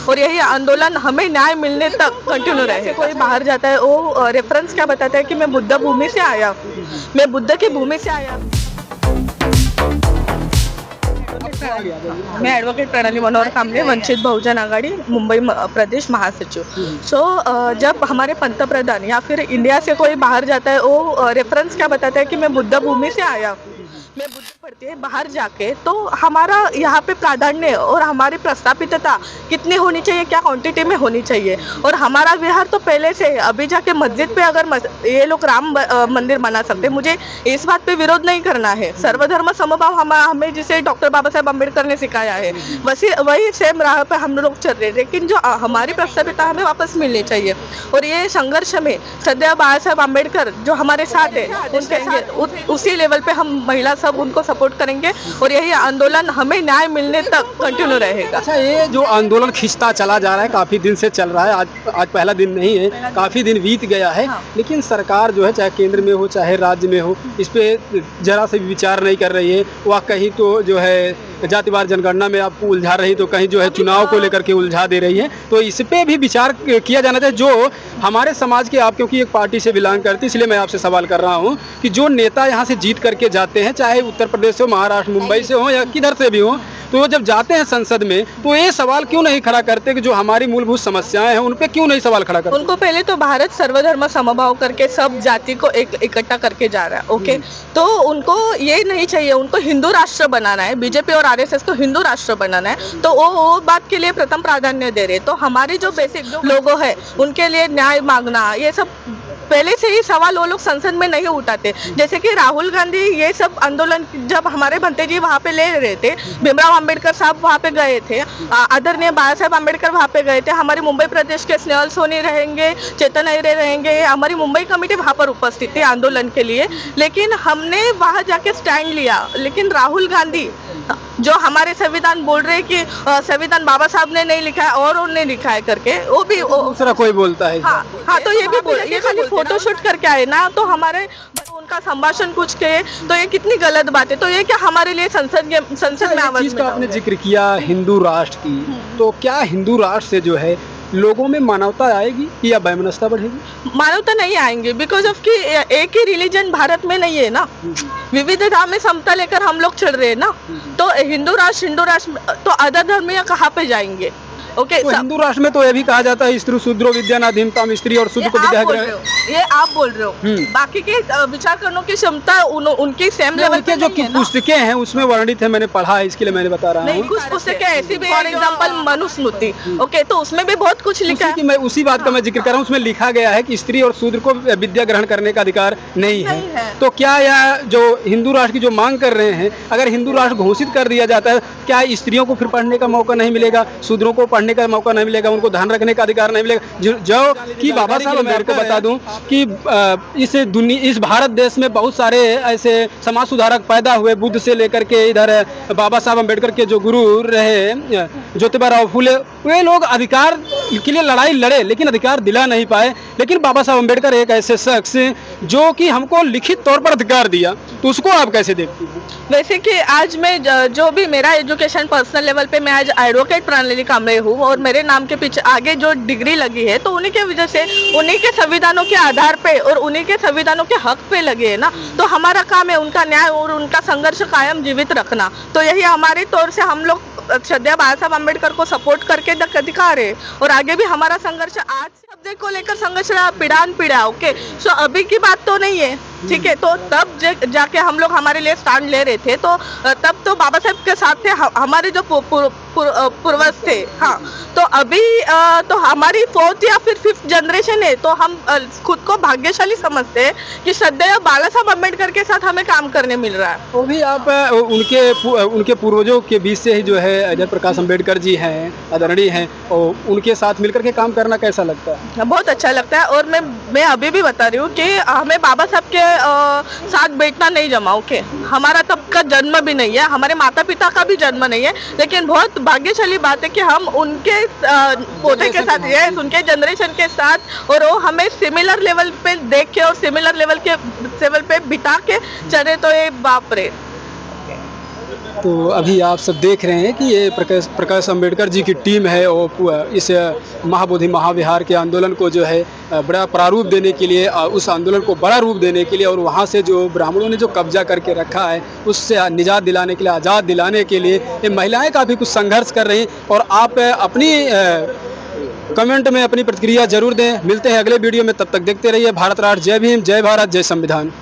और यही आंदोलन हमें न्याय मिलने तक कंटिन्यू रहे। कोई बाहर जाता है वो रेफरेंस क्या बताता है कि मैं बुद्ध भूमि से आया हूँ, मैं बुद्ध की भूमि से आया हूँ। मैं एडवोकेट प्रणाली मनोहर कांबळे, वंचित बहुजन आघाड़ी मुंबई प्रदेश महासचिव। जब हमारे पंतप्रधान या फिर इंडिया से कोई बाहर जाता है वो रेफरेंस क्या बताता है कि मैं बुद्ध भूमि से आया हूँ, मैं बुद्ध पढ़ती है बाहर जाके, तो हमारा यहाँ पे प्राधान्य और हमारी प्रस्थापितता कितनी होनी चाहिए, क्या क्वांटिटी में होनी चाहिए। और हमारा विहार तो पहले से अभी जाके मस्जिद पे अगर ये लोग राम मंदिर बना सकते, मुझे इस बात पे विरोध नहीं करना है। सर्वधर्म समभाव हमें जिसे डॉक्टर बाबा साहेब अम्बेडकर ने सिखाया है, वही सेम राह पे हम लोग चल रहे हैं। लेकिन जो हमारी प्रस्ताविता हमें वापस मिलनी चाहिए। और ये संघर्ष में सदैव बाबा साहेब अम्बेडकर जो हमारे साथ है, उनके साथ उसी लेवल पे हम महिला सब उनको सपोर्ट करेंगे और यही आंदोलन हमें न्याय मिलने तक कंटिन्यू रहेगा। अच्छा, ये जो आंदोलन खिंचता चला जा रहा है, काफ़ी दिन से चल रहा है, आज पहला दिन नहीं है, काफ़ी दिन बीत गया है। हाँ। लेकिन सरकार जो है, चाहे केंद्र में हो चाहे राज्य में हो, इस पे जरा से भी विचार नहीं कर रही है। वह कहीं तो जो है जातिवार जनगणना में आपको उलझा रही, तो कहीं जो है चुनाव को लेकर के उलझा दे रही है। तो इस पे भी विचार किया जाना चाहिए। जो हमारे समाज के, आप क्योंकि एक पार्टी से बिलोंग करती, इसलिए मैं आपसे सवाल कर रहा हूँ कि जो नेता यहाँ से जीत करके जाते हैं, चाहे उत्तर प्रदेश से हो, महाराष्ट्र, मुंबई से हो या किधर से भी हो, तो वो जब जाते हैं संसद में तो ये सवाल क्यों नहीं खड़ा करते कि जो हमारी मूलभूत समस्याएं हैं उन पे क्यों नहीं सवाल खड़ा करते? उनको पहले तो भारत सर्वधर्म समभाव करके सब जाति को इकट्ठा करके जा रहा है। ओके, तो उनको ये नहीं चाहिए, उनको हिंदू राष्ट्र बनाना है। बीजेपी और आरएसएस को हिंदू राष्ट्र बनाना है, तो वो बात के लिए प्रथम प्राधान्य दे रहे। तो हमारी जो बेसिक लोगों है उनके लिए न्याय मांगना, ये सब पहले से ही सवाल वो लोग संसद में नहीं उठाते। जैसे कि राहुल गांधी ये सब आंदोलन जब हमारे भंते जी वहाँ पे ले रहे थे, भीमराव अंबेडकर साहब वहाँ पे गए थे, आदरणीय बाबा साहेब अम्बेडकर वहाँ पे गए थे, हमारे मुंबई प्रदेश के स्नेहल सोनी रहेंगे, चेतन अहिरे रहेंगे, हमारी मुंबई कमेटी वहाँ पर उपस्थित थी आंदोलन के लिए। लेकिन हमने वहाँ जाके स्टैंड लिया। लेकिन राहुल गांधी जो हमारे संविधान बोल रहे कि संविधान बाबा साहब ने नहीं लिखा है और उन्होंने लिखा है करके, वो भी दूसरा कोई बोलता है। हाँ हाँ, तो ये भी ये खाली फोटोशूट करके आए ना, तो हमारे उनका संभाषण कुछ के, तो ये कितनी गलत बात है। तो ये क्या हमारे लिए संसद में आवाज चीज का आपने जिक्र किया हिंदू राष्ट्र की, तो क्या हिंदू राष्ट्र से जो है लोगों में मानवता आएगी या वैमनस्यता बढ़ेगी? मानवता नहीं आएंगे, बिकॉज ऑफ कि एक ही रिलीजन भारत में नहीं है ना, विविधता में समता लेकर हम लोग चल रहे हैं ना। तो हिंदू राष्ट्र तो अदर धर्मीय कहाँ पे जाएंगे? ओके, तो हिंदू राष्ट्र में तो ये भी कहा जाता है स्त्री शूद्रो विद्या नाधीनताम, स्त्री और शूद्र को विद्या ग्रहण। ये आप बोल रहे हो, बाकी के विचार करने की क्षमता उनकी सेम लेवल के जो पुस्तकें हैं उसमें वर्णित है, मैंने पढ़ा है, इसके लिए मैंने बता रहा हूँ। नहीं, कुछ पुस्तकें ऐसी भी, फॉर एग्जांपल मनुस्मृति, ओके, तो उसमें भी बहुत कुछ लिखा है। मैं उसी बात का मैं जिक्र कर रहा हूँ, उसमें लिखा गया है कि स्त्री और शूद्र को विद्या ग्रहण करने का अधिकार नहीं है। तो क्या यह जो हिंदू राष्ट्र की जो मांग कर रहे हैं, अगर हिंदू राष्ट्र घोषित कर दिया जाता है, क्या स्त्रियों को फिर पढ़ने का मौका नहीं मिलेगा, शूद्रों को पढ़ने का मौका नहीं मिलेगा, उनको ध्यान रखने का अधिकार नहीं मिलेगा? जो कि बाबा साहब अम्बेडकर को बता दूं कि इस भारत देश में बहुत सारे ऐसे समाज सुधारक पैदा हुए, बुद्ध से लेकर के इधर बाबा साहब अम्बेडकर के जो गुरु रहे ज्योतिबा राव फूले, वे लोग अधिकार के लिए लड़ाई लड़े लेकिन अधिकार दिला नहीं पाए। लेकिन बाबा साहब अम्बेडकर एक ऐसे शख्स जो कि हमको लिखित तौर पर अधिकार दिया, तो उसको आप कैसे देखती हैं? वैसे कि आज मैं जो भी मेरा एजुकेशन पर्सनल लेवल पे, मैं आज एडवोकेट प्रणाली कांबळे हूँ और मेरे नाम के पीछे आगे जो डिग्री लगी है, तो उन्हीं के वजह से, उन्हीं के संविधानों के आधार पे और उन्हीं के संविधानों के हक पे लगे है ना। तो हमारा काम है उनका न्याय और उनका संघर्ष कायम जीवित रखना। तो यही हमारे तौर से हम लोग श्रद्धेय बाबा साहब अम्बेडकर को सपोर्ट करके अधिकार है। और आगे भी हमारा संघर्ष, आज सब्जेक्ट को लेकर संघर्ष रहा पीढ़ान पीढ़ा। ओके, सो अभी की बात तो नहीं है, ठीक है। तो तब जाके हम लोग हमारे लिए स्टैंड ले रहे थे, तो तब तो बाबा साहब के साथ थे हमारे जो पूर्वज थे। हाँ, तो अभी तो हमारी 4th या फिर 5th जनरेशन है, तो हम खुद को भाग्यशाली समझते हैं कि श्रद्धेय बाला साहब अम्बेडकर के साथ हमें काम करने मिल रहा है। वो भी आप उनके पूर्वजों के बीच से ही जो है जयप्रकाश अम्बेडकर जी हैं, आदरणीय हैं, और उनके साथ मिलकर के काम करना कैसा लगता है? बहुत अच्छा लगता है। और मैं अभी भी बता रही हूँ कि हमें बाबा साहब के साथ बैठना नहीं जमा। ओके, हमारा तब का जन्म भी नहीं है, हमारे माता पिता का भी जन्म नहीं है, लेकिन बहुत भाग्यशाली बात है कि हम उनके पोते के साथ, उनके जनरेशन के साथ, और वो हमें सिमिलर लेवल पे देख के और सिमिलर लेवल पे बिठा के चले, तो ये बाप रे। तो अभी आप सब देख रहे हैं कि ये प्रकाश अंबेडकर जी की टीम है और इस महाबोधि महाविहार के आंदोलन को जो है बड़ा प्रारूप देने के लिए, उस आंदोलन को बड़ा रूप देने के लिए और वहाँ से जो ब्राह्मणों ने जो कब्जा करके रखा है उससे निजात दिलाने के लिए, आज़ाद दिलाने के लिए ये महिलाएं काफ़ी कुछ संघर्ष कर रही हैं। और आप अपनी कमेंट में अपनी प्रतिक्रिया जरूर दें। मिलते हैं अगले वीडियो में, तब तक देखते रहिए भारत राष्ट्र। जय भीम, जय भारत, जय संविधान।